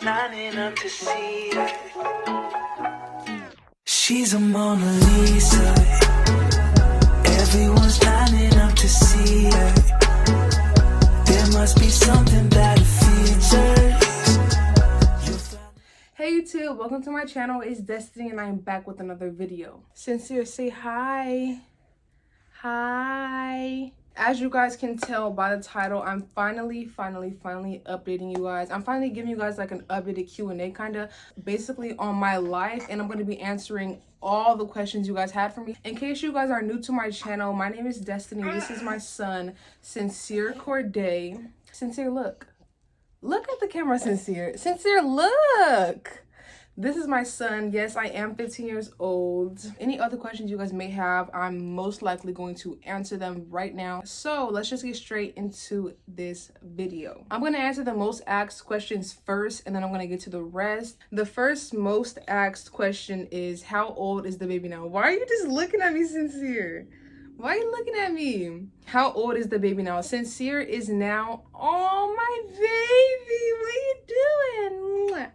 lining up to see her. She's a Mona Lisa. Everyone's lining up to see her. There must be something that feeds her. Hey YouTube, welcome to my channel. It's Destiny and I'm back with another video. Sincere, say hi. Hi. As you guys can tell by the title, I'm finally updating you guys. I'm finally giving you guys like an updated Q&A kind of basically on my life, and I'm going to be answering all the questions you guys had for me. In case you guys are new to my channel, my name is Destiny. This is my son, Sincere Corday. Sincere, look. Look at the camera, Sincere. Sincere, look. This is my son. Yes, I am 15 years old. Any other questions you guys may have, I'm most likely going to answer them right now. So let's just get straight into this video. I'm going to answer the most asked questions first, and then I'm going to get to the rest. The first most asked question is, how old is the baby now? Why are you just looking at me, Sincere? Why are you looking at me? How old is the baby now? Sincere is now, oh my baby, what are you doing?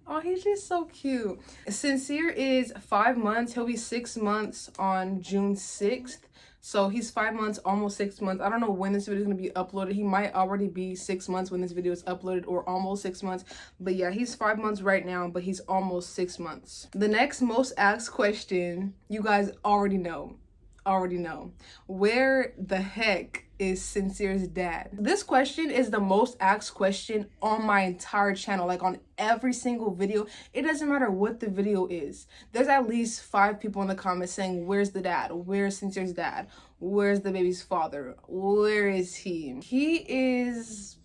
Oh, he's just so cute. Sincere is 5 months. He'll be 6 months on June 6th. So he's 5 months, almost 6 months. I don't know when this video is going to be uploaded. He might already be 6 months when this video is uploaded, or almost 6 months. But yeah, he's 5 months right now, but he's almost 6 months. The next most asked question, you guys already know. Where the heck is Sincere's dad? This question is the most asked question on my entire channel, like on every single video. It doesn't matter what the video is. There's at least 5 people in the comments saying, where's the dad? Where's Sincere's dad? Where's the baby's father? Where is he? He is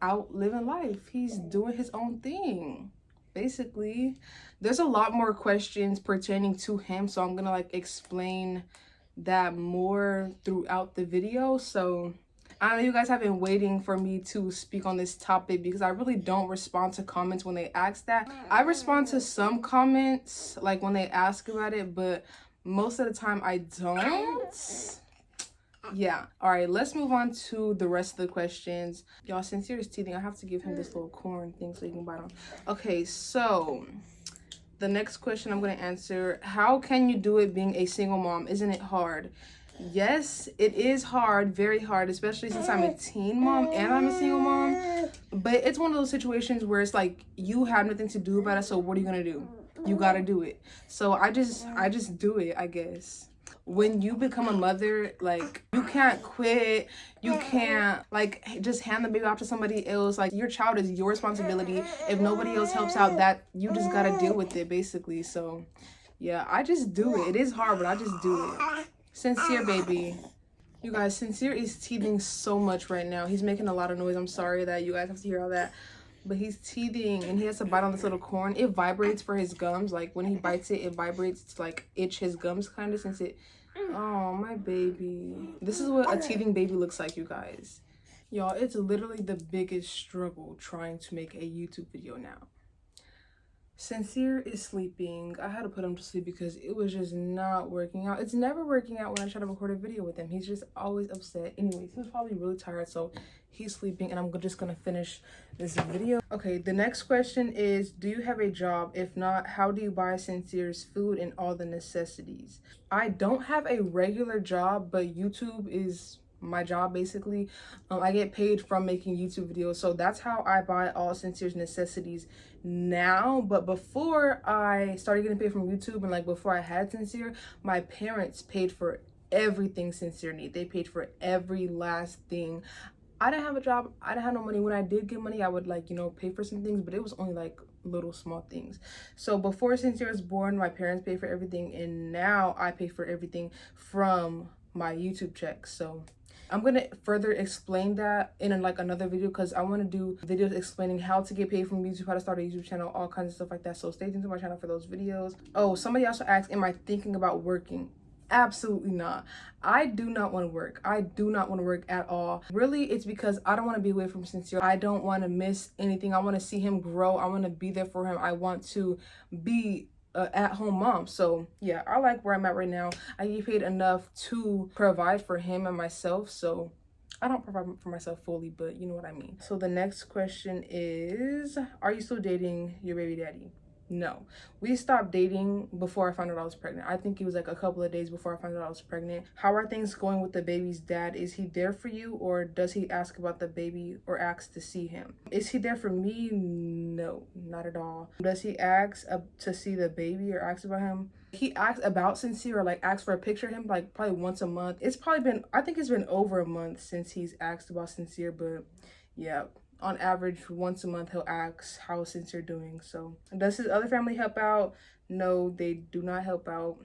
out living life. He's doing his own thing. Basically, there's a lot more questions pertaining to him, so I'm gonna like explain that more throughout the video. So I know you guys have been waiting for me to speak on this topic because I really don't respond to comments when they ask that. I respond to some comments like when they ask about it, but most of the time I don't. Yeah, all right, let's move on to the rest of the questions. Y'all, Sincere is teething. I have to give him this little corn thing so he can bite on. Okay, so the next question I'm going to answer, how can you do it being a single mom? Isn't it hard? Yes, it is hard, very hard, especially since I'm a teen mom and I'm a single mom. But it's one of those situations where it's like you have nothing to do about it, so what are you going to do? You got to do it. So I just do it, I guess. When you become a mother, like, you can't quit. You can't like just hand the baby off to somebody else. Like, your child is your responsibility. If nobody else helps out, that you just gotta deal with it, basically. So yeah, I just do it. It is hard, but I just do it. Sincere, baby. You guys, Sincere is teething so much right now. He's making a lot of noise. I'm sorry that you guys have to hear all that, but he's teething and he has to bite on this little corn. It vibrates for his gums. Like, when he bites it, it vibrates to like itch his gums kind of, since it, oh my baby. This is what a teething baby looks like, you guys. Y'all, it's literally the biggest struggle trying to make a YouTube video now. Sincere is sleeping. I had to put him to sleep because it was just not working out. It's never working out when I try to record a video with him. He's just always upset. Anyways, he was probably really tired, so he's sleeping, and I'm just gonna finish this video. Okay, the next question is, do you have a job? If not, how do you buy Sincere's food and all the necessities? I don't have a regular job, but YouTube is my job, basically. I get paid from making YouTube videos, so that's how I buy all Sincere's necessities now. But before I started getting paid from YouTube, and like before I had Sincere, my parents paid for everything Sincere needed. They paid for every last thing. I didn't have a job. I didn't have no money. When I did get money, I would, like, you know, pay for some things, but it was only like little small things. So before Sincere was born, my parents paid for everything, and now I pay for everything from my YouTube checks. So I'm going to further explain that in like another video, because I want to do videos explaining how to get paid from YouTube, how to start a YouTube channel, all kinds of stuff like that. So stay tuned to my channel for those videos. Oh, somebody also asked, am I thinking about working? Absolutely not. I do not want to work. I do not want to work at all. Really, it's because I don't want to be away from Sincere. I don't want to miss anything. I want to see him grow. I want to be there for him. I want to be at-home mom. So yeah, I like where I'm at right now. I get paid enough to provide for him and myself, so I don't provide for myself fully, but you know what I mean. So the next question is, are you still dating your baby daddy? No, we stopped dating before I found out I was pregnant. I think it was like a couple of days before I found out I was pregnant. How are things going with the baby's dad? Is he there for you, or does he ask about the baby or ask to see him? Is he there for me? No, not at all. Does he ask to see the baby or ask about him? He asks about Sincere, or like asks for a picture of him like probably once a month. It's probably been, I think it's been over a month since he's asked about Sincere, but yeah. On average, once a month, he'll ask how Sincere doing. So, does his other family help out? No, they do not help out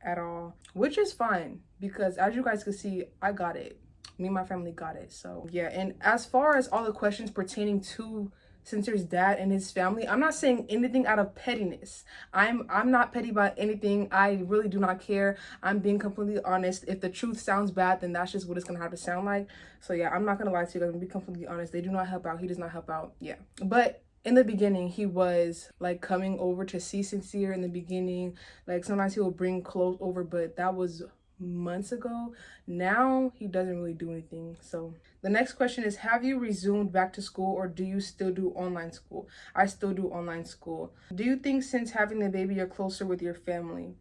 at all, which is fine because as you guys can see, I got it. Me and my family got it. So, yeah. And as far as all the questions pertaining to Sincere's dad and his family, I'm not saying anything out of pettiness. I'm not petty about anything. I really do not care. I'm being completely honest. If the truth sounds bad, then that's just what it's gonna have to sound like. So yeah, I'm not gonna lie to you guys. I'm gonna be completely honest. They do not help out. He does not help out. Yeah, but in the beginning, he was like coming over to see Sincere in the beginning. Like sometimes he will bring clothes over, but that was months ago. Now he doesn't really do anything. So the next question is, have you resumed back to school, or do you still do online school? I still do online school. Do you think since having the baby you're closer with your family?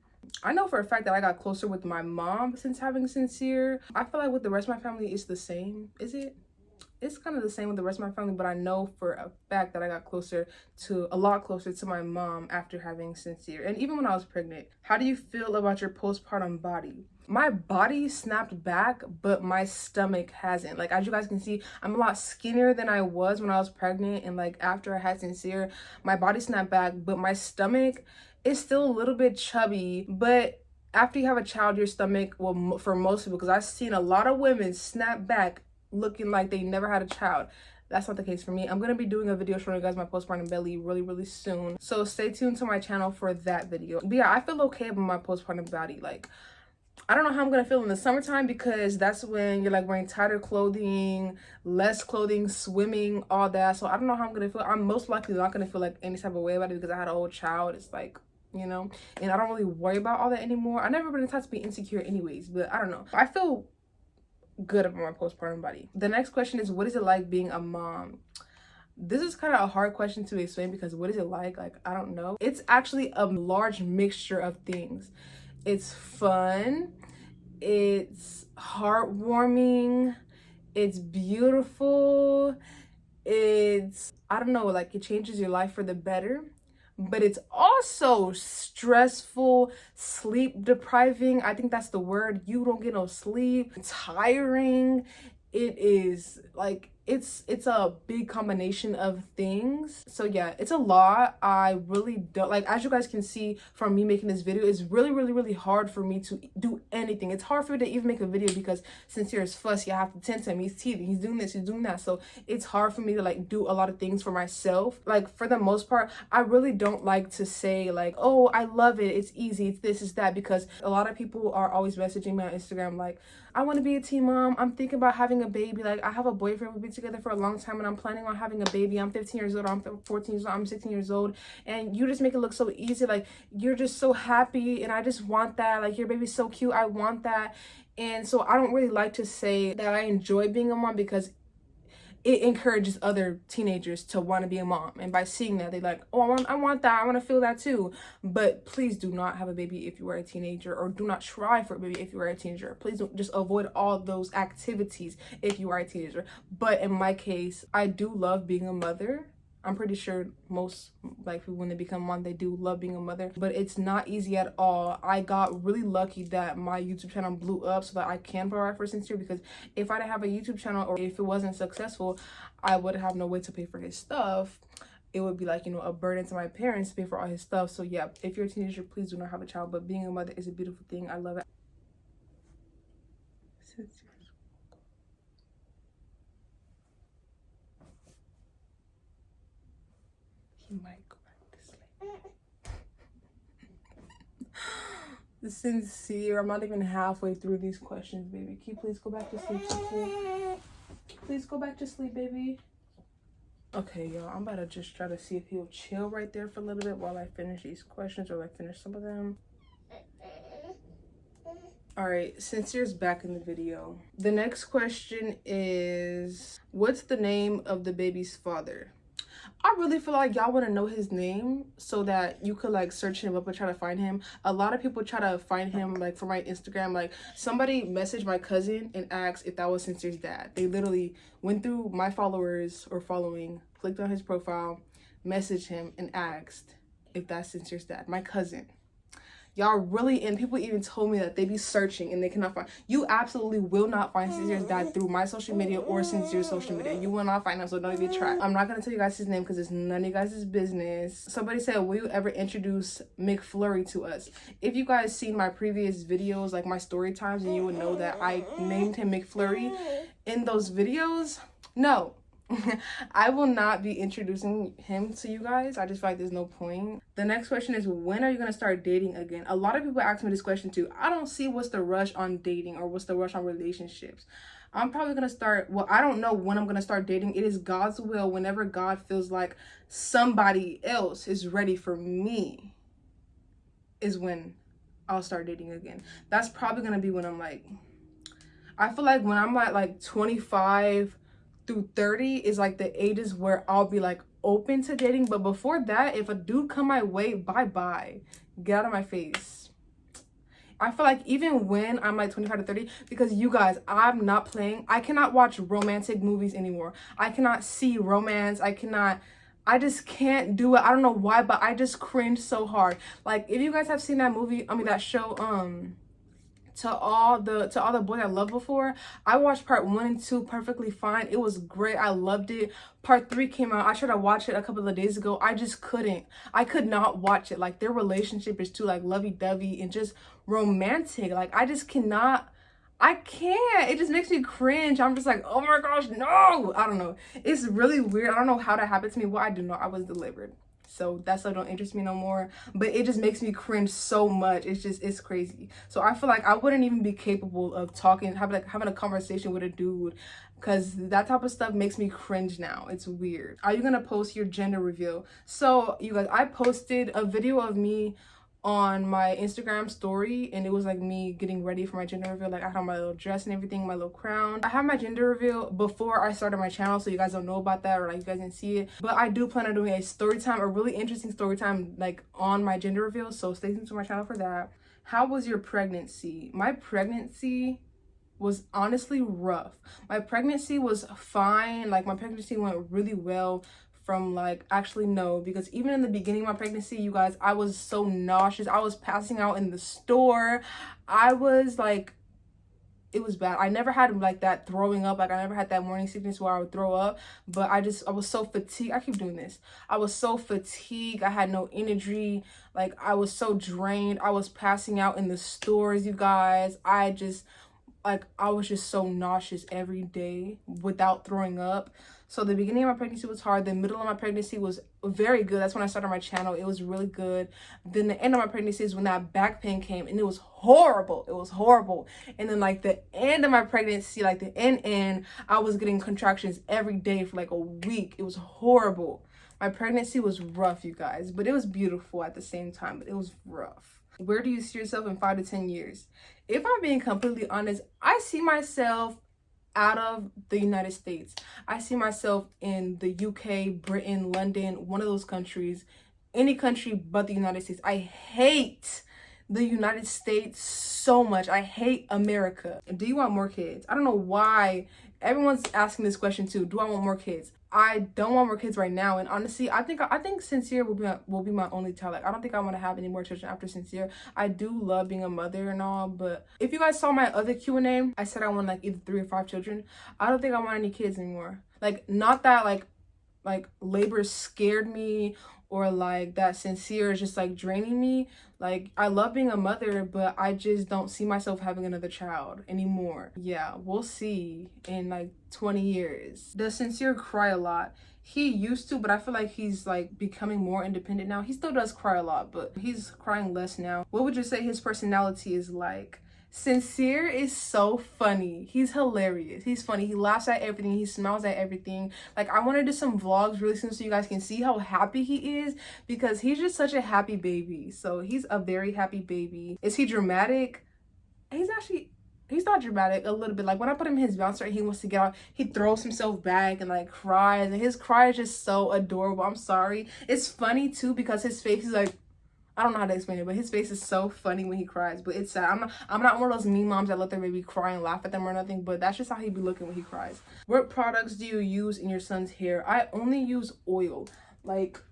I know for a fact that I got closer with my mom since having Sincere. I feel like with the rest of my family it's the same. Is it? It's kind of the same with the rest of my family, but I know for a fact that I got a lot closer to my mom after having Sincere. And even when I was pregnant. How do you feel about your postpartum body? My body snapped back, but my stomach hasn't. Like, as you guys can see, I'm a lot skinnier than I was when I was pregnant, and like after I had Sincere, my body snapped back, but my stomach is still a little bit chubby. But after you have a child, your stomach, well, for most people, because I've seen a lot of women snap back looking like they never had a child. That's not the case for me. I'm gonna be doing a video showing you guys my postpartum belly really soon, so stay tuned to my channel for that video. But yeah, I feel okay about my postpartum body. Like, I don't know how I'm gonna feel in the summertime, because that's when you're like wearing tighter clothing, less clothing, swimming, all that. So I don't know how I'm gonna feel. I'm most likely not gonna feel like any type of way about it because I had an old child. It's like, you know, and I don't really worry about all that anymore. I've never been the type to be insecure anyways, but I don't know. I feel good about my postpartum body. The next question is, what is it like being a mom? This is kind of a hard question to explain because what is it like? Like, I don't know. It's actually a large mixture of things. It's fun, it's heartwarming, it's beautiful, it's, I don't know, like it changes your life for the better. But it's also stressful, sleep depriving. I think that's the word. You don't get no sleep. Tiring. It is like, it's a big combination of things. So yeah, it's a lot. I really don't, like, as you guys can see from me making this video, it's really hard for me to do anything. It's hard for me to even make a video because Sincere is fussy. I have to tend to him. He's teething. He's doing this. He's doing that. So it's hard for me to like do a lot of things for myself. Like, for the most part, I really don't like to say like, oh, I love it, it's easy, it's this, it's that, because a lot of people are always messaging me on Instagram like, I want to be a teen mom. I'm thinking about having a baby. Like, I have a boyfriend. We've been together for a long time and I'm planning on having a baby. I'm 15 years old. I'm 14 years old. I'm 16 years old. And you just make it look so easy. Like, you're just so happy and I just want that. Like, your baby's so cute. I want that. And so I don't really like to say that I enjoy being a mom because it encourages other teenagers to want to be a mom, and by seeing that, they're like, oh, I want that, I want to feel that too. But please do not have a baby if you are a teenager, or do not try for a baby if you are a teenager. Please don't, just avoid all those activities if you are a teenager. But in my case, I do love being a mother. I'm pretty sure most like people, when they become mom, they do love being a mother, but it's not easy at all. I got really lucky that my YouTube channel blew up so that I can provide for Sincere, because if I didn't have a YouTube channel, or if it wasn't successful, I would have no way to pay for his stuff. It would be like, you know, a burden to my parents to pay for all his stuff. So yeah, if you're a teenager, please do not have a child, but being a mother is a beautiful thing. I love it. He might go back to sleep. Sincere, I'm not even halfway through these questions, baby. Can you please go back to sleep, Sincere? Please go back to sleep, baby. Okay, y'all, I'm about to just try to see if he'll chill right there for a little bit while I finish these questions, or I finish some of them. All right, Sincere's back in the video. The next question is, what's the name of the baby's father? I really feel like y'all want to know his name so that you could like search him up and try to find him. A lot of people try to find him like for my Instagram. Like somebody messaged my cousin and asked if that was Sincere's dad. They literally went through my followers or following, clicked on his profile, messaged him and asked if that's Sincere's dad. My cousin. Y'all really, and people even told me that they be searching and they cannot find. You absolutely will not find Sincere's dad through my social media or Sincere's social media. You will not find him, so don't even try. I'm not gonna tell you guys his name because it's none of you guys' business. Somebody said, will you ever introduce Mick Flurry to us? If you guys seen my previous videos, like my story times, and you would know that I named him Mick Flurry in those videos. No. I will not be introducing him to you guys. I just feel like there's no point. The next question is, when are you gonna start dating again? A lot of people ask me this question too. I don't see what's the rush on dating or what's the rush on relationships. I'm probably gonna start, well, I don't know when I'm gonna start dating. It is God's will. Whenever God feels like somebody else is ready for me is when I'll start dating again. That's probably gonna be when I'm like, I feel like when I'm at like 25 through 30 is like the ages where I'll be like open to dating. But before that, if a dude come my way, bye-bye. Get out of my face. I feel like even when I'm like 25 to 30, because you guys, I'm not playing. I cannot watch romantic movies anymore. I cannot see romance. I just can't do it. I don't know why, but I just cringe so hard. Like if you guys have seen that movie, that show, to all the boys I loved before, I watched part 1 and 2 perfectly fine. It was great. I loved it. Part 3 came out. I tried to watch it a couple of days ago. I just couldn't. I could not watch it. Like their relationship is too like lovey-dovey and just romantic. Like I just cannot. I can't. It just makes me cringe. I'm just like, oh my gosh, no. I don't know. It's really weird. I don't know how that happened to me. Well, I do know. I was delivered. So that stuff don't interest me no more. But it just makes me cringe so much. It's crazy. So I feel like I wouldn't even be capable of having a conversation with a dude, because that type of stuff makes me cringe now. It's weird. Are you gonna post your gender reveal? So you guys, I posted a video of me on my Instagram story, and it was like me getting ready for my gender reveal. Like I had my little dress and everything, my little crown. I had my gender reveal before I started my channel, so you guys don't know about that, or like you guys didn't see it. But I do plan on doing a story time, a really interesting story time, like on my gender reveal, so stay tuned to my channel for that. How was your pregnancy? My pregnancy was honestly rough. My pregnancy was fine. Like my pregnancy went really well. From like, actually no, because even in the beginning of my pregnancy, you guys, I was so nauseous. I was passing out in the store. I was like, it was bad. I never had like that throwing up. Like I never had that morning sickness where I would throw up, but I was so fatigued. I keep doing this. I was so fatigued. I had no energy. Like I was so drained. I was passing out in the stores, you guys. I was just so nauseous every day without throwing up. So the beginning of my pregnancy was hard. The middle of my pregnancy was very good. That's when I started my channel. It was really good. Then the end of my pregnancy is when that back pain came, and it was horrible. It was horrible. And then like the end of my pregnancy, like the end, I was getting contractions every day for like a week. It was horrible. My pregnancy was rough, you guys, but it was beautiful at the same time, but it was rough. Where do you see yourself in 5 to 10 years? If I'm being completely honest, I see myself out of the United States. I see myself in the UK, Britain, London, one of those countries, any country but the United States. I hate the United States so much. I hate America. Do you want more kids? I don't know why everyone's asking this question too. Do I want more kids? I don't want more kids right now, and honestly, I think Sincere will be my only child. Like I don't think I want to have any more children after Sincere. I do love being a mother and all, but if you guys saw my other Q&A, I said I want like either 3 or 5 children. I don't think I want any kids anymore. Like not that like labor scared me, or like that Sincere is just like draining me. Like I love being a mother, but I just don't see myself having another child anymore. Yeah, we'll see in like 20 years. Does Sincere cry a lot? He used to, but I feel like he's like becoming more independent now. He still does cry a lot, but he's crying less now. What would you say his personality is like? Sincere is so funny. He's hilarious. He's funny. He laughs at everything. He smiles at everything. Like I want to do some vlogs really soon so you guys can see how happy he is, because he's just such a happy baby. So he's a very happy baby. Is he dramatic? he's not dramatic a little bit. Like when I put him in his bouncer and he wants to get out, he throws himself back and like cries, and his cry is just so adorable. I'm sorry. It's funny too because his face is like, I don't know how to explain it, but his face is so funny when he cries. But it's sad. I'm not one of those mean moms that let their baby cry and laugh at them or nothing, but that's just how he be looking when he cries. What products do you use in your son's hair? I only use oil. Like,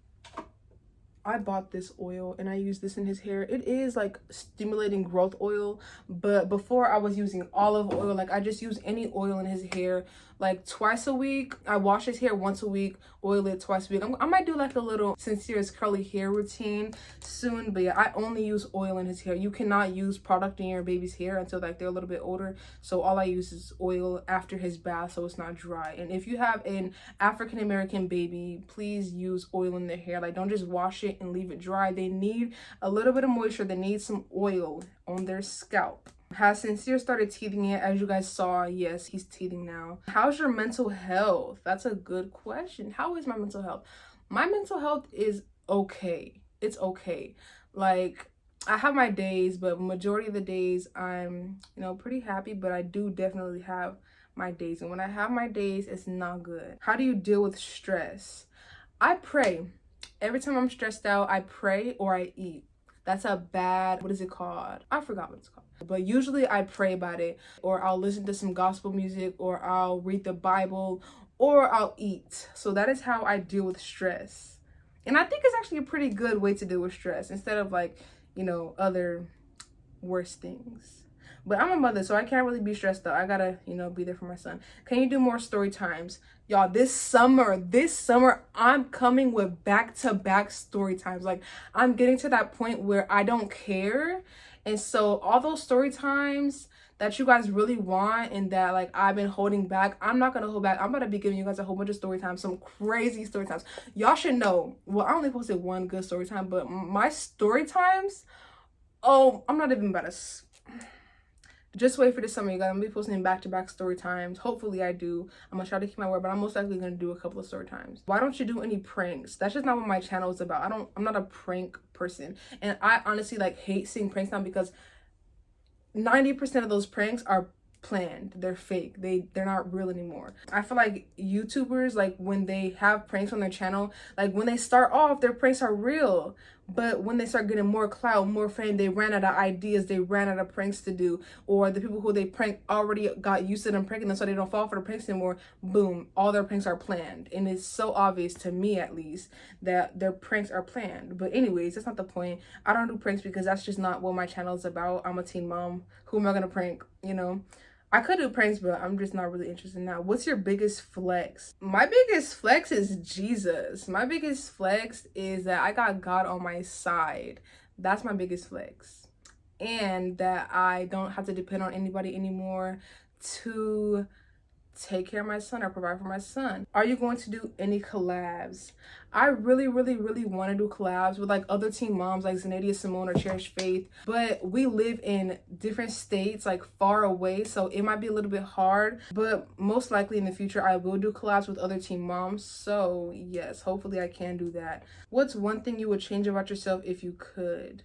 I bought this oil and I use this in his hair. It is like stimulating growth oil, but before I was using olive oil. Like I just use any oil in his hair like twice a week. I wash his hair once a week, oil it twice a week. I might do like a little Sincere's curly hair routine soon, but yeah, I only use oil in his hair. You cannot use product in your baby's hair until like they're a little bit older, so all I use is oil after his bath so it's not dry. And if you have an African American baby, please use oil in their hair. Like don't just wash it and leave it dry. They need a little bit of moisture. They need some oil on their scalp. Has Sincere started teething yet? As you guys saw, yes, he's teething now. How's your mental health? That's a good question. How is my mental health? My mental health is okay. It's okay. Like I have my days, but majority of the days I'm, pretty happy, but I do definitely have my days. And when I have my days, it's not good. How do you deal with stress? I pray. Every time I'm stressed out, I pray or I eat. That's a bad, what is it called? I forgot what it's called. But usually I pray about it, or I'll listen to some gospel music, or I'll read the Bible, or I'll eat. So that is how I deal with stress. And I think it's actually a pretty good way to deal with stress instead of like, other worse things. But I'm a mother, so I can't really be stressed out. I gotta, be there for my son. Can you do more story times? Y'all, this summer, I'm coming with back-to-back story times. Like, I'm getting to that point where I don't care. And so all those story times that you guys really want and that, like, I've been holding back, I'm not gonna hold back. I'm gonna be giving you guys a whole bunch of story times, some crazy story times. Y'all should know, well, I only posted one good story time, but my story times, oh, I'm not even about to... Just wait for this summer, you guys. I'm gonna be posting back-to-back story times. Hopefully I do. I'm gonna try to keep my word, but I'm most likely gonna do a couple of story times. Why don't you do any pranks? That's just not what my channel is about. I'm not a prank person. And I honestly hate seeing pranks now because 90% of those pranks are planned. They're fake. They're not real anymore. I feel like YouTubers, like when they have pranks on their channel, like when they start off, their pranks are real. But when they start getting more clout, more fame, they ran out of ideas, they ran out of pranks to do. Or the people who they prank already got used to them pranking them so they don't fall for the pranks anymore. Boom, all their pranks are planned. And it's so obvious, to me at least, that their pranks are planned. But anyways, that's not the point. I don't do pranks because that's just not what my channel is about. I'm a teen mom. Who am I gonna prank, I could do pranks, but I'm just not really interested now. What's your biggest flex? My biggest flex is Jesus. My biggest flex is that I got God on my side. That's my biggest flex. And that I don't have to depend on anybody anymore to take care of my son or provide for my son. Are you going to do any collabs? I really want to do collabs with like other teen moms like Zenadia Simone or Cherish Faith, but we live in different states, like far away, so it might be a little bit hard, but most likely in the future I will do collabs with other teen moms. So yes, hopefully I can do that. What's one thing you would change about yourself if you could?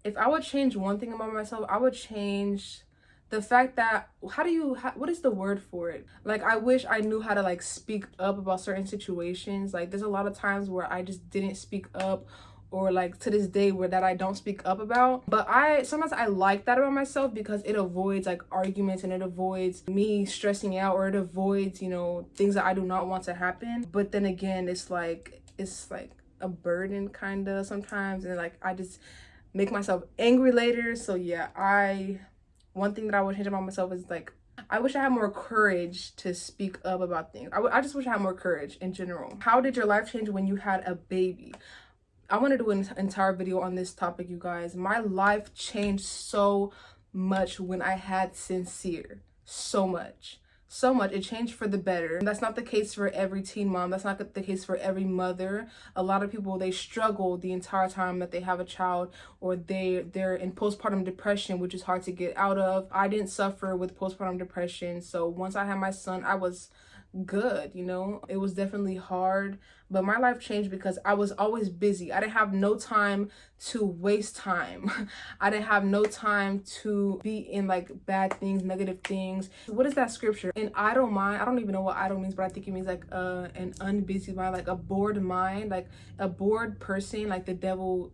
If I would change one thing about myself, I would change the fact that, what is the word for it? Like, I wish I knew how to like speak up about certain situations. Like, there's a lot of times where I just didn't speak up, or like to this day where that I don't speak up about. But sometimes I like that about myself because it avoids like arguments, and it avoids me stressing out, or it avoids, things that I do not want to happen. But then again, it's like a burden kind of sometimes, and like I just make myself angry later. So yeah, one thing that I would change about myself is like, I wish I had more courage to speak up about things. I just wish I had more courage in general. How did your life change when you had a baby? I want to do an entire video on this topic, you guys. My life changed so much when I had Sincere. So much. It changed for the better. That's not the case for every teen mom. That's not the case for every mother. A lot of people, they struggle the entire time that they have a child, or they're in postpartum depression, which is hard to get out of. I didn't suffer with postpartum depression. So once I had my son, I was good, you know. It was definitely hard, but my life changed because I was always busy. I didn't have no time to waste time. I didn't have no time to be in like bad things, negative things. What is that scripture? An idle mind, I don't even know what idle means, but I think it means like an unbusy mind, like a bored mind, like a bored person, like the devil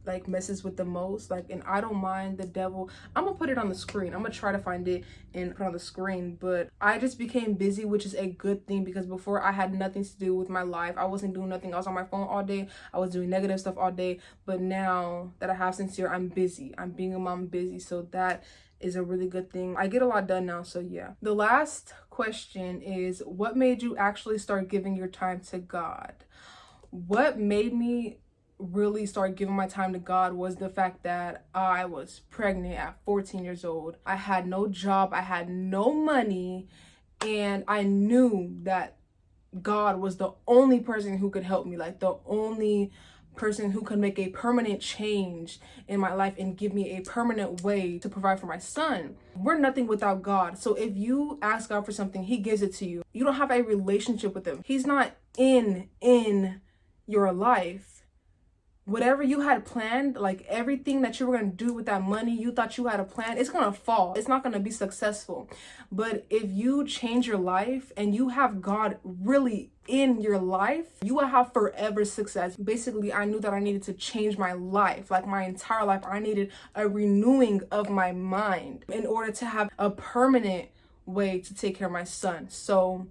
like messes with the most. Like an idle mind, the devil. I'm gonna put it on the screen. I'm gonna try to find it and put it on the screen. But I just became busy, which is a good thing, because before I had nothing to do with my life. I wasn't doing nothing. I was on my phone all day. I was doing negative stuff all day. But now that I have Sincere, I'm busy. I'm being a mom, busy. So that is a really good thing. I get a lot done now, so yeah. The last question is, what made you actually start giving your time to God? What made me really start giving my time to God was the fact that I was pregnant at 14 years old. I had no job, I had no money, and I knew that God was the only person who could help me, like the only person who could make a permanent change in my life and give me a permanent way to provide for my son. We're nothing without God. So if you ask God for something, he gives it to you. You don't have a relationship with him. He's not in your life. Whatever you had planned, like everything that you were going to do with that money you thought you had a plan, it's going to fall. It's not going to be successful. But if you change your life and you have God really in your life, you will have forever success. Basically, I knew that I needed to change my life, like my entire life. I needed a renewing of my mind in order to have a permanent way to take care of my son. So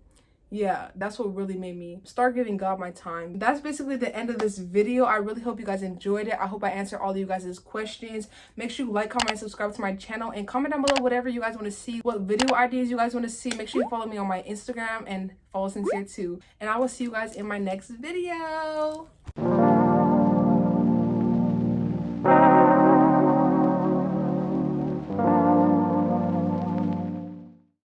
yeah, that's what really made me start giving God my time. That's basically the end of this video. I really hope you guys enjoyed it. I hope I answered all of you guys' questions. Make sure you like, comment, and subscribe to my channel, and comment down below whatever you guys want to see, what video ideas you guys want to see. Make sure you follow me on my Instagram and follow Sincere too. And I will see you guys in my next video.